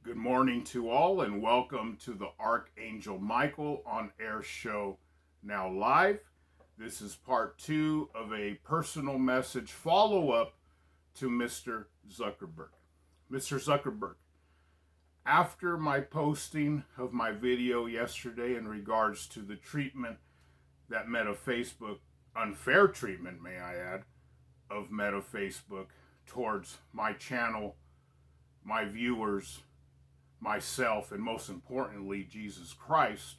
Good morning to all, and welcome to the Archangel Michael on Air show, now live. This is part 2 of a personal message follow-up to Mr. Zuckerberg. Mr. Zuckerberg, after my posting of my video yesterday in regards to the treatment that Meta Facebook, unfair treatment may I add, of Meta Facebook towards my channel, my viewers, myself, and most importantly, Jesus Christ,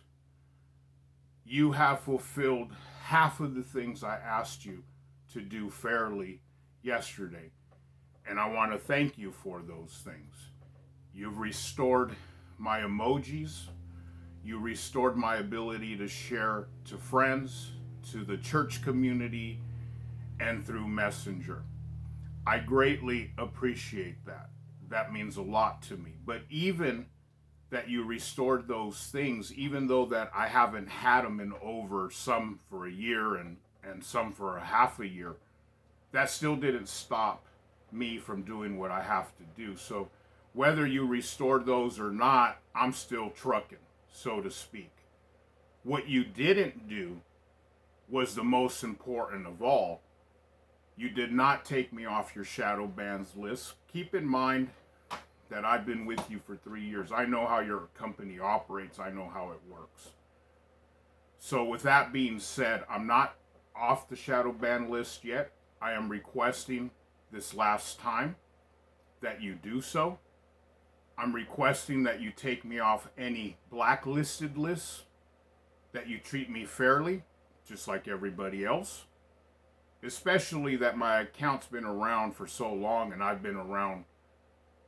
you have fulfilled half of the things I asked you to do fairly yesterday. And I want to thank you for those things. You've restored my emojis. You restored my ability to share to friends, to the church community, and through Messenger. I greatly appreciate that. That means a lot to me. But even that you restored those things, even though that I haven't had them in over, some for a year and some for a half a year, that still didn't stop me from doing what I have to do. So whether you restored those or not, I'm still trucking, so to speak. What you didn't do was the most important of all. You did not take me off your shadow bans list. Keep in mind that I've been with you for 3 years. I know how your company operates. I know how it works. So with that being said, I'm not off the shadow ban list yet. I am requesting this last time that you do so. I'm requesting that you take me off any blacklisted lists, that you treat me fairly, just like everybody else. Especially that my account's been around for so long and I've been around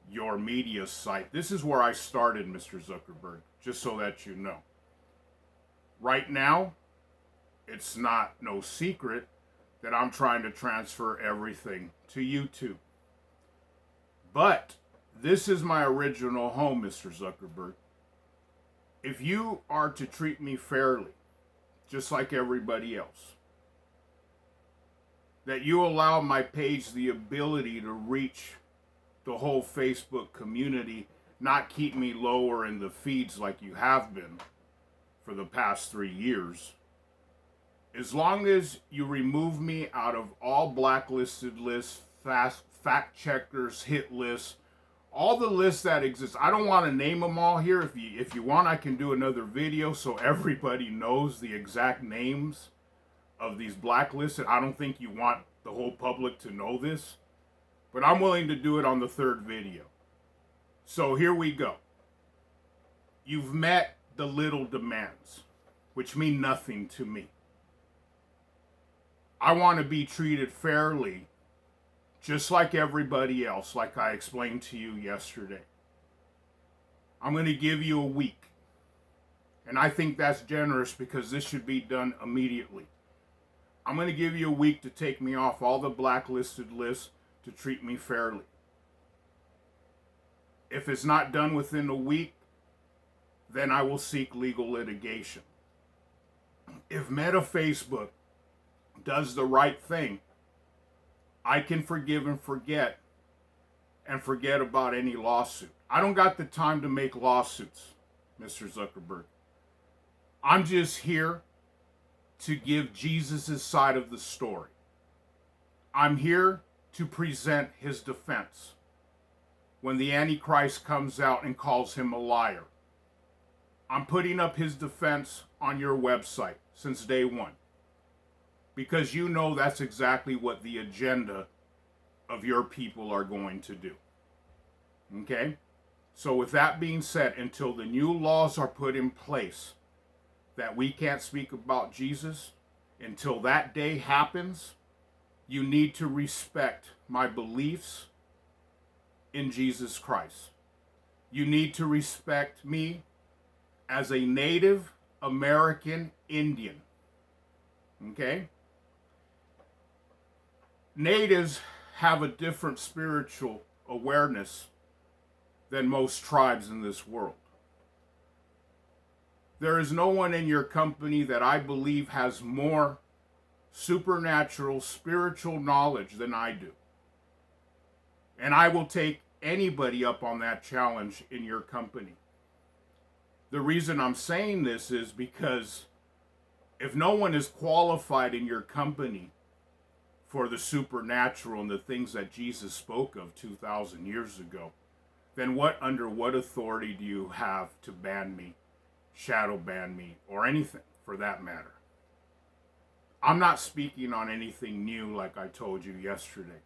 your media site. This is where I started, Mr. Zuckerberg, just so that you know. Right now, it's not no secret that I'm trying to transfer everything to YouTube. But this is my original home, Mr. Zuckerberg. If you are to treat me fairly, just like everybody else, that you allow my page the ability to reach the whole Facebook community, not keep me lower in the feeds like you have been for the past 3 years. As long as you remove me out of all blacklisted lists, fact checkers, hit lists, all the lists that exist. I don't want to name them all here. If you want, I can do another video so everybody knows the exact names of these blacklisted. I don't think you want the whole public to know this, but I'm willing to do it on the 3rd video. So here we go. You've met the little demands, which mean nothing to me. I want to be treated fairly, just like everybody else, like I explained to you yesterday. I'm going to give you a week. And I think that's generous because this should be done immediately. I'm going to give you a week to take me off all the blacklisted lists, to treat me fairly. If it's not done within a week, then I will seek legal litigation. If Meta Facebook does the right thing, I can forgive and forget about any lawsuit. I don't got the time to make lawsuits, Mr. Zuckerberg. I'm just here to give Jesus' side of the story. I'm here to present his defense when the Antichrist comes out and calls him a liar. I'm putting up his defense on your website since day one, because you know that's exactly what the agenda of your people are going to do. Okay? So with that being said, until the new laws are put in place that we can't speak about Jesus, until that day happens, you need to respect my beliefs in Jesus Christ. You need to respect me as a Native American Indian. Okay? Natives have a different spiritual awareness than most tribes in this world. There is no one in your company that I believe has more supernatural spiritual knowledge than I do. And I will take anybody up on that challenge in your company. The reason I'm saying this is because if no one is qualified in your company for the supernatural and the things that Jesus spoke of 2,000 years ago, then under what authority do you have to ban me, shadow ban me, or anything for that matter? I'm not speaking on anything new like I told you yesterday.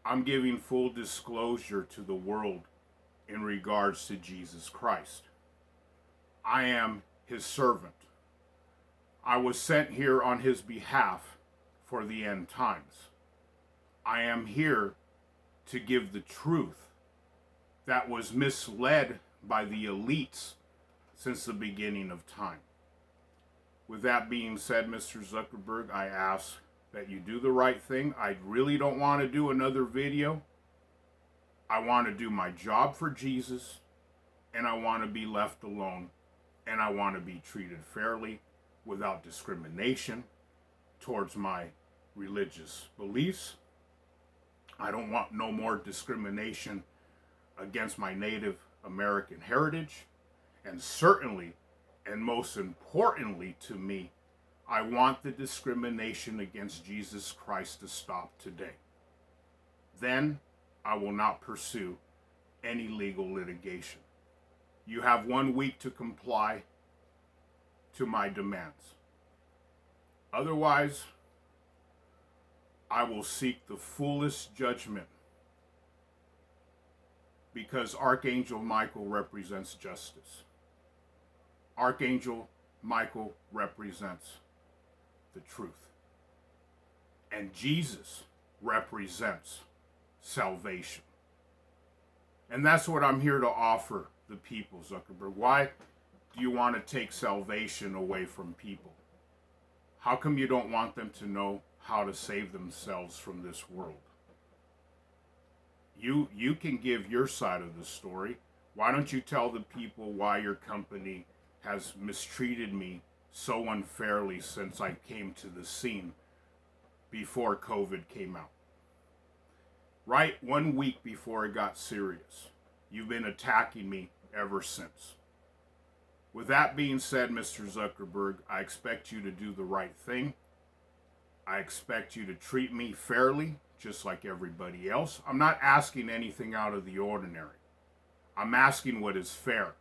I'm giving full disclosure to the world in regards to Jesus Christ. I am his servant. I was sent here on his behalf for the end times. I am here to give the truth that was misled by the elites since the beginning of time. With that being said, Mr. Zuckerberg, I ask that you do the right thing. I really don't want to do another video. I want to do my job for Jesus, and I want to be left alone, and I want to be treated fairly without discrimination towards my religious beliefs. I don't want no more discrimination against my Native American heritage, and certainly, and most importantly to me, I want the discrimination against Jesus Christ to stop today. Then I will not pursue any legal litigation. You have 1 week to comply to my demands. Otherwise, I will seek the fullest judgment, because Archangel Michael represents justice. Archangel Michael represents the truth. And Jesus represents salvation. And that's what I'm here to offer the people, Zuckerberg. Why do you want to take salvation away from people? How come you don't want them to know how to save themselves from this world? You can give your side of the story. Why don't you tell the people why your company has mistreated me so unfairly since I came to the scene before COVID came out? Right 1 week before it got serious. You've been attacking me ever since. With that being said, Mr. Zuckerberg, I expect you to do the right thing. I expect you to treat me fairly, just like everybody else. I'm not asking anything out of the ordinary. I'm asking what is fair.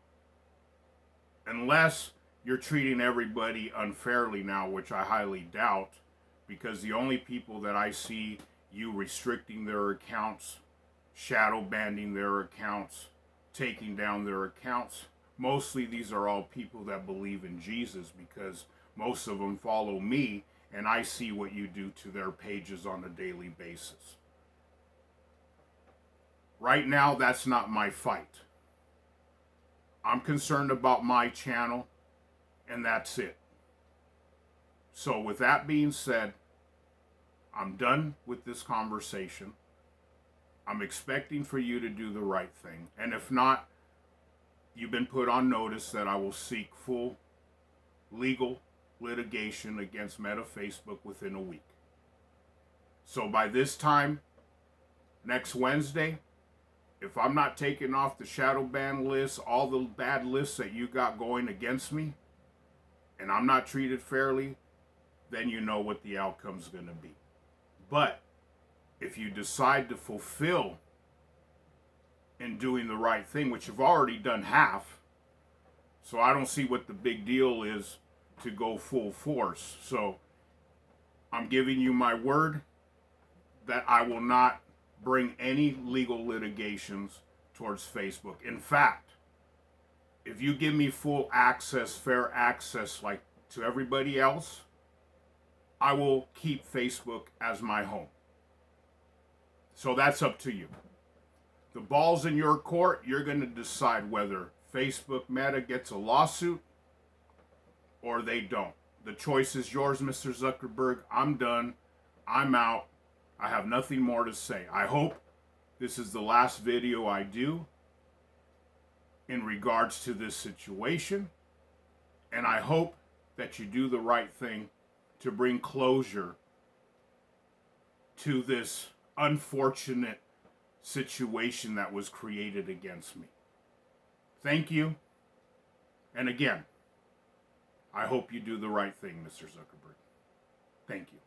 Unless you're treating everybody unfairly now, which I highly doubt, because the only people that I see you restricting their accounts, shadow banning their accounts, taking down their accounts, mostly these are all people that believe in Jesus, because most of them follow me and I see what you do to their pages on a daily basis. Right now, that's not my fight. I'm concerned about my channel, and that's it. So with that being said, I'm done with this conversation. I'm expecting for you to do the right thing. And if not, you've been put on notice that I will seek full legal litigation against Meta Facebook within a week. So by this time, next Wednesday, if I'm not taking off the shadow ban list, all the bad lists that you got going against me, and I'm not treated fairly, then you know what the outcome's going to be. But if you decide to fulfill in doing the right thing, which you've already done half, so I don't see what the big deal is to go full force. So I'm giving you my word that I will not bring any legal litigations towards Facebook. In fact, if you give me full access, fair access, like to everybody else, I will keep Facebook as my home. So that's up to you. The ball's in your court. You're going to decide whether Facebook Meta gets a lawsuit or they don't. The choice is yours, Mr. Zuckerberg. I'm done. I'm out. I have nothing more to say. I hope this is the last video I do in regards to this situation. And I hope that you do the right thing to bring closure to this unfortunate situation that was created against me. Thank you. And again, I hope you do the right thing, Mr. Zuckerberg. Thank you.